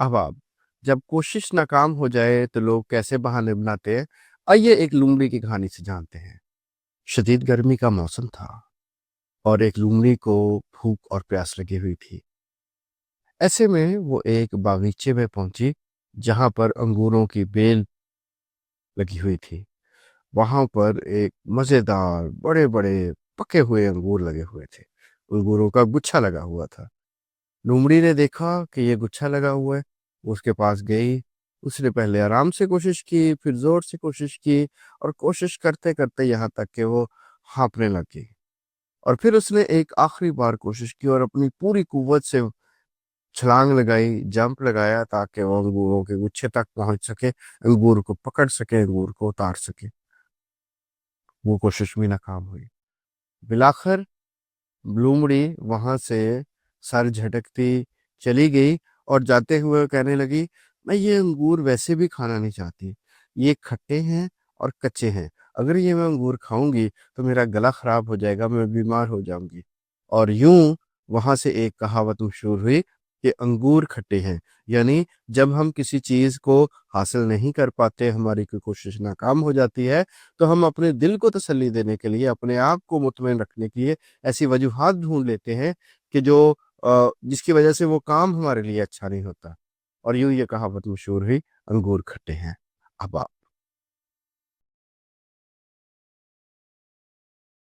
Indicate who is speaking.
Speaker 1: अब आप जब कोशिश नाकाम हो जाए तो लोग कैसे बहाने बनाते हैं, आइए एक लोमड़ी की कहानी से जानते हैं। शदीद गर्मी का मौसम था और एक लोमड़ी को भूख और प्यास लगी हुई थी। ऐसे में वो एक बागीचे में पहुंची जहां पर अंगूरों की बेल लगी हुई थी। वहां पर एक मजेदार बड़े बड़े पके हुए अंगूर लगे हुए थे। अंगूरों का गुच्छा लगा हुआ था। लोमड़ी ने देखा कि ये गुच्छा लगा हुआ है। वो उसके पास गई। उसने पहले आराम से कोशिश की, फिर जोर से कोशिश की, और कोशिश करते करते यहाँ तक कि वो हाँफने लगी। और फिर उसने एक आखिरी बार कोशिश की और अपनी पूरी कुव्वत से छलांग लगाई, जंप लगाया, ताकि वो अंगूरों के गुच्छे तक पहुंच सके, अंगूर को पकड़ सके, अंगूर को उतार सके। वो कोशिश भी नाकाम हुई। बिलाखिर लोमड़ी वहां से सर झटकती चली गई और जाते हुए कहने लगी, मैं ये अंगूर वैसे भी खाना नहीं चाहती। ये खट्टे हैं और कच्चे हैं। अगर ये मैं अंगूर खाऊंगी तो मेरा गला खराब हो जाएगा, मैं बीमार हो जाऊंगी। और यूं वहां से एक कहावत मशहूर हुई कि अंगूर खट्टे हैं। यानी जब हम किसी चीज को हासिल नहीं कर पाते, हमारी कोई कोशिश नाकाम हो जाती है, तो हम अपने दिल को तसल्ली देने के लिए, अपने आप को मुतमईन रखने के लिए ऐसी वजूहात ढूंढ लेते हैं कि जिसकी वजह से वो काम हमारे लिए अच्छा नहीं होता। और यूं ये कहावत मशहूर हुई, अंगूर खट्टे हैं। अब आप